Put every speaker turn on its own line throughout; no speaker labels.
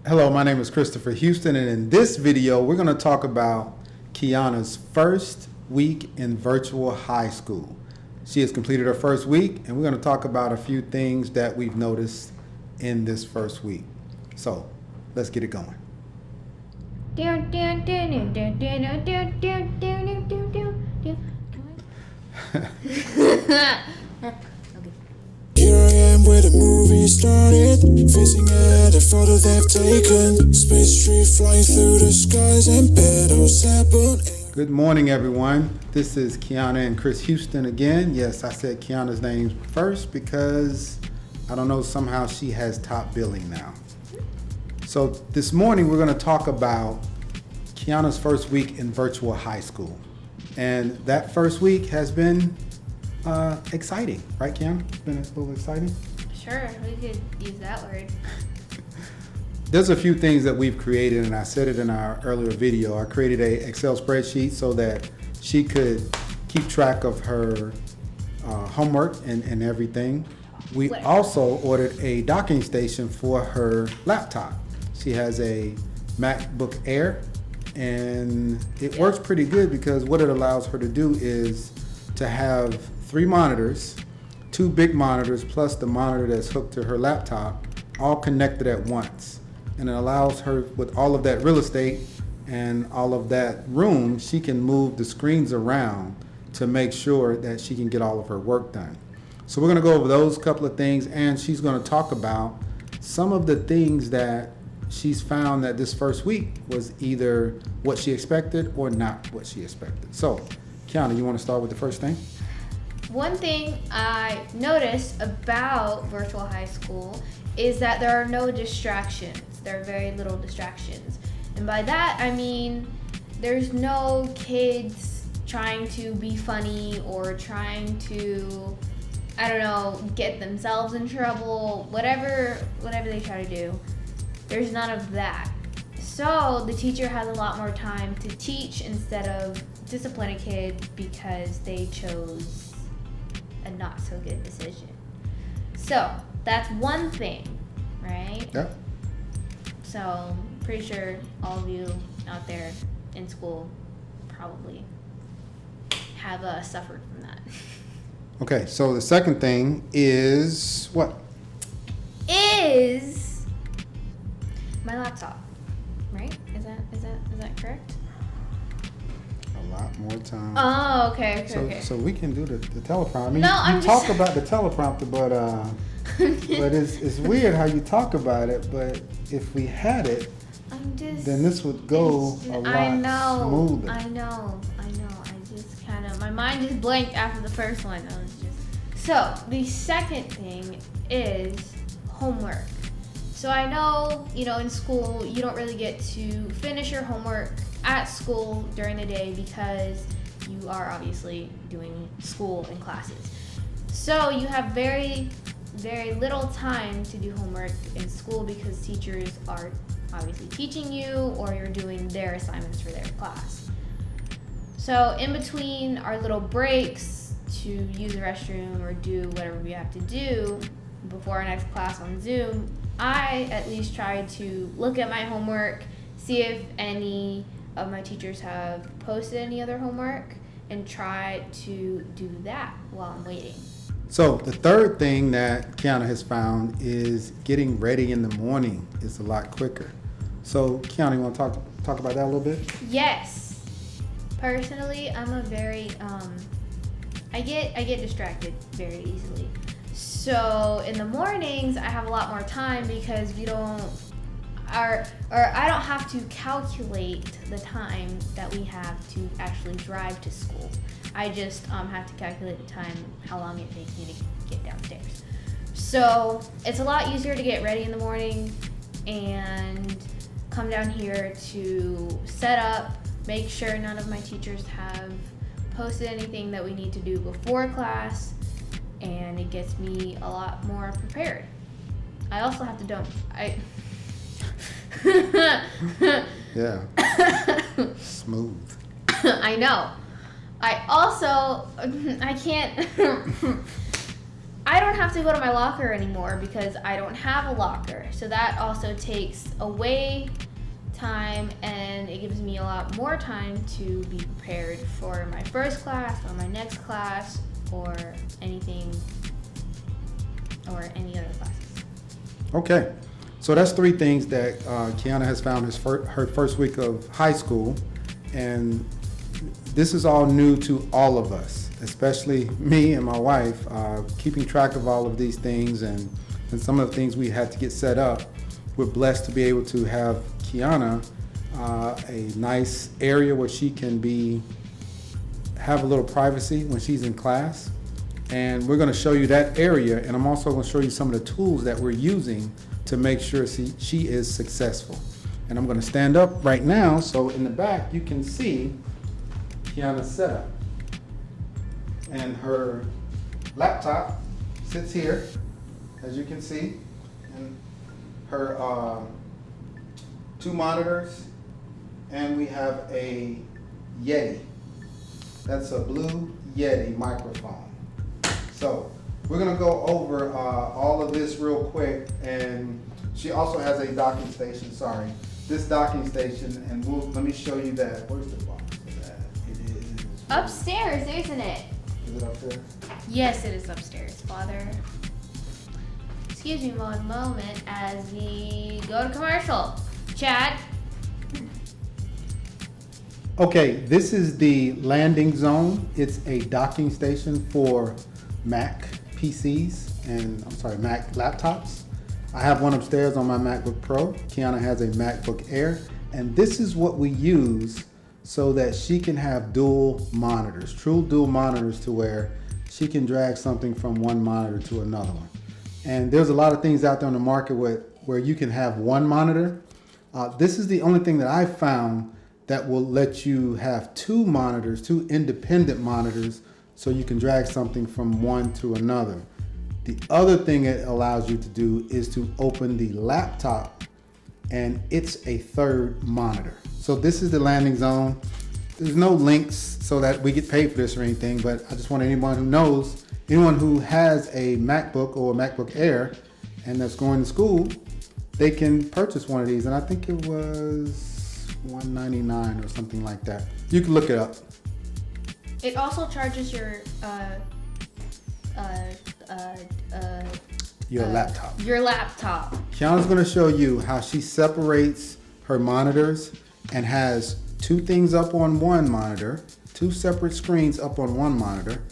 Hello, my name is Christopher Houston, and in this video, we're going to talk about Kiana's first week in virtual high school. She has completed her first week, and we're going to talk about a few things that we've noticed in this first week. So, let's get it going.
Here I am where the movie started, facing at a photo they've taken. Space tree flying through the skies and petals happen.
Good morning, everyone. This is Kiana and Chris Houston again. Yes, I said Kiana's name first because I don't know, somehow she has top billing now. So this morning we're going to talk about Kiana's first week in virtual high school. And that first week has been exciting, right, Kiana? It's been a little exciting?
Sure, we could use that word.
There's a few things that we've created, and I said it in our earlier video. I created a Excel spreadsheet so that she could keep track of her homework and everything. We also ordered a docking station for her laptop. She has a MacBook Air, and it works pretty good because what it allows her to do is to have 3 monitors, 2 big monitors plus the monitor that's hooked to her laptop, all connected at once. And it allows her, with all of that real estate and all of that room, she can move the screens around to make sure that she can get all of her work done. So we're going to go over those couple of things, and she's going to talk about some of the things that she's found that this first week was either what she expected or not what she expected. So, Kiana, you want to start with the first thing?
One thing I noticed about virtual high school is that there are no distractions. There are very little distractions. And by that, I mean there's no kids trying to be funny or trying to, I don't know, get themselves in trouble, whatever they try to do. There's none of that. So the teacher has a lot more time to teach instead of discipline a kid because they chose a not so good decision. So that's one thing, right?
Yep.
So pretty sure all of you out there in school probably have suffered from that.
Okay, so the second thing is what?
Is my laptop, right? Is that correct?
A lot more time.
Oh, okay.
So we can do the teleprompter. I mean,
No,
you
I'm
talk
just-
about the teleprompter, but it's weird how you talk about it. But if we had it, then this would go a lot smoother.
I know. I just kind of, my mind just blanked after the first one. So the second thing is homework. So I know, in school, you don't really get to finish your homework at school during the day because you are obviously doing school and classes. So you have very, very little time to do homework in school because teachers are obviously teaching you or you're doing their assignments for their class. So in between our little breaks to use the restroom or do whatever we have to do before our next class on Zoom, I at least try to look at my homework, see if any of my teachers have posted any other homework, and try to do that while I'm waiting.
So the third thing that Kiana has found is getting ready in the morning is a lot quicker. So Kiana, you want to talk about that a little bit?
Yes. Personally, I'm a very I get distracted very easily. So in the mornings, I have a lot more time because I don't have to calculate the time that we have to actually drive to school. I just have to calculate the time, how long it takes me to get downstairs. So it's a lot easier to get ready in the morning and come down here to set up, make sure none of my teachers have posted anything that we need to do before class, and it gets me a lot more prepared. I also have to
Yeah. Smooth.
I know. I also, I can't, I don't have to go to my locker anymore because I don't have a locker. So that also takes away time, and it gives me a lot more time to be prepared for my first class or my next class or anything or any other classes.
Okay, so that's 3 things that Kiana has found her first week of high school, and this is all new to all of us, especially me and my wife, keeping track of all of these things and some of the things we had to get set up. We're blessed to be able to have Kiana a nice area where she can have a little privacy when she's in class. And we're going to show you that area, and I'm also going to show you some of the tools that we're using to make sure she is successful. And I'm going to stand up right now so in the back you can see Kiana's setup. And her laptop sits here, as you can see, and her 2 monitors, and we have a Yeti. That's a Blue Yeti microphone. So we're gonna go over all of this real quick, and she also has a docking station, this docking station, and let me show you that. Where's the box for that? It is
Upstairs, isn't it?
Is it upstairs?
Yes, it is upstairs, Father. Excuse me one moment as we go to commercial. Chad?
Okay, this is the landing zone. It's a docking station for Mac PCs and Mac laptops. I have one upstairs on my MacBook Pro. Kiana has a MacBook Air, and this is what we use so that she can have dual monitors, true dual monitors, to where she can drag something from one monitor to another one. And there's a lot of things out there on the market where you can have one monitor. This is the only thing that I've found that will let you have 2 monitors, 2 independent monitors, so you can drag something from one to another. The other thing it allows you to do is to open the laptop, and it's a 3rd monitor. So this is the landing zone. There's no links so that we get paid for this or anything, but I just want anyone who has a MacBook or a MacBook Air and that's going to school, they can purchase one of these. And I think it was $199 or something like that. You can look it up.
It also charges your
laptop.
Your laptop.
Kiana's going to show you how she separates her monitors and has 2 things up on one monitor, 2 separate screens up on one monitor,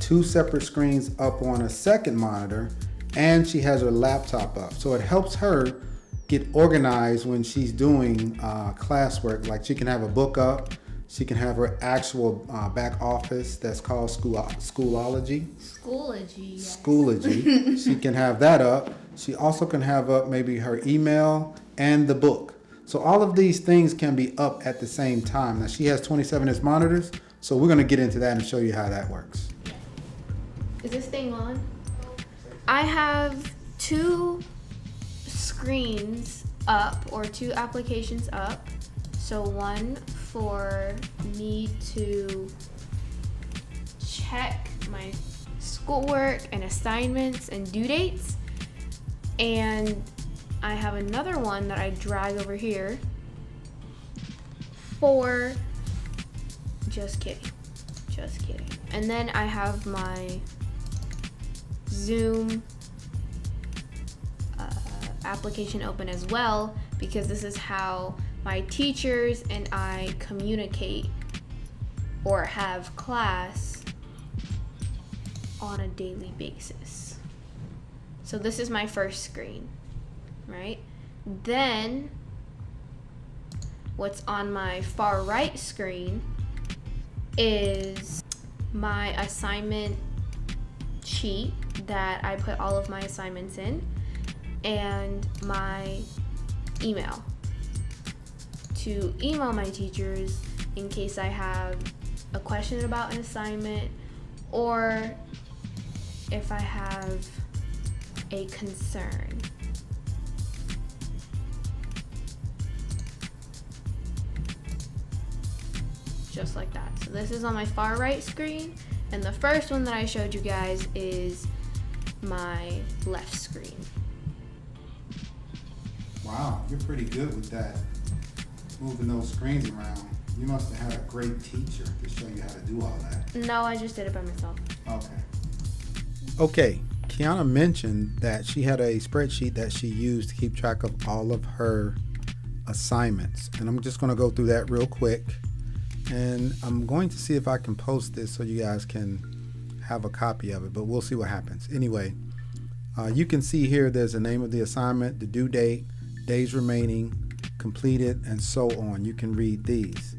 2 separate screens up on a second monitor, and she has her laptop up. So it helps her get organized when she's doing classwork. Like, she can have a book up, she can have her actual back office that's called Schoology.
Schoology, yes.
Schoology. She can have that up. She also can have up maybe her email and the book. So all of these things can be up at the same time. Now, she has 27-inch monitors, so we're going to get into that and show you how that works.
Is this thing on? I have 2 screens up, or 2 applications up. So one for me to check my schoolwork and assignments and due dates. And I have another one that I drag over here for, just kidding. And then I have my Zoom application open as well, because this is how my teachers and I communicate or have class on a daily basis. So this is my first screen, right? Then what's on my far right screen is my assignment sheet that I put all of my assignments in, and my email to email my teachers in case I have a question about an assignment, or if I have a concern. Just like that. So this is on my far right screen, and the first one that I showed you guys is my left screen.
Wow, you're pretty good with that, moving those screens around. You must have had a great teacher to show you how to do all that.
No, I just did it by myself.
Okay, Kiana mentioned that she had a spreadsheet that she used to keep track of all of her assignments. And I'm just going to go through that real quick. And I'm going to see if I can post this so you guys can have a copy of it, but we'll see what happens. Anyway, you can see here there's the name of the assignment, the due date, days remaining, completed, and so on. You can read these.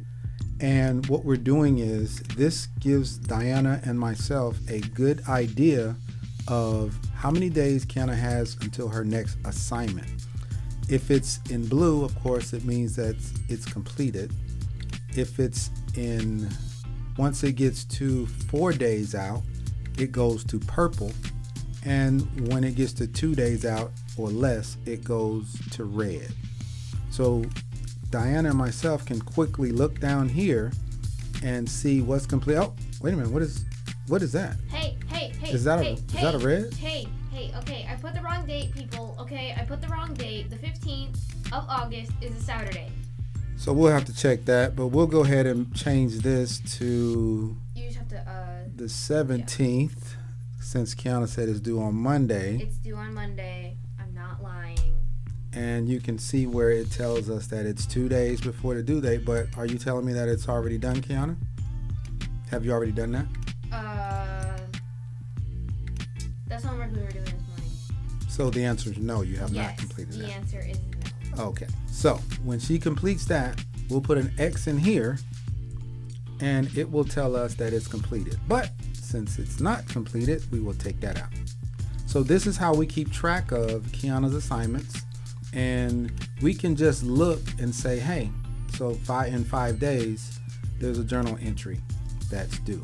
And what we're doing is this gives Diana and myself a good idea of how many days Kiana has until her next assignment. If it's in blue, of course, it means that it's completed. If it's in, once it gets to 4 days out, it goes to purple. And when it gets to 2 days out or less, it goes to red. So Diana and myself can quickly look down here and see what's complete. Oh, wait a minute. What is that?
Hey.
Is that a red?
Hey, okay. I put the wrong date, people. Okay, I put the wrong date. The 15th of August is a Saturday.
So we'll have to check that, but we'll go ahead and change this to
You just have to
the 17th, since Kiana said it's due on Monday.
It's due on Monday. I'm not lying.
And you can see where it tells us that it's 2 days before the due date, but are you telling me that it's already done, Kiana? Have you already done that?
That's homework we were doing this morning.
So the answer is no, you have not completed that.
The answer is no.
Okay, so when she completes that, we'll put an X in here and it will tell us that it's completed. But since it's not completed, we will take that out. So this is how we keep track of Kiana's assignments, and we can just look and say, hey, so in 5 days, there's a journal entry that's due,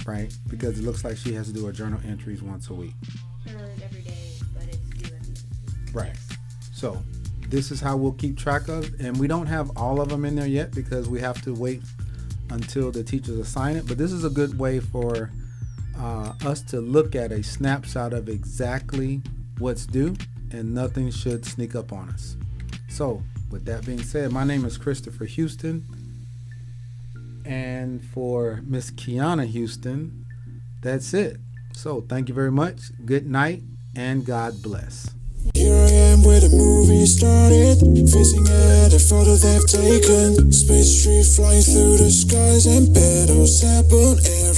right? Because it looks like she has to do her journal entries once a week.
Every day, but it's due every week.
Right. So this is how we'll keep track of, and we don't have all of them in there yet because we have to wait until the teachers assign it. But this is a good way for us to look at a snapshot of exactly what's due, and nothing should sneak up on us. So with that being said, my name is Christopher Houston, and for Miss Kiana Houston, that's it. So thank you very much. Good night and God bless.
Here I am where the movie started, facing at a photo they've taken. Space tree flying through the skies and petals happen every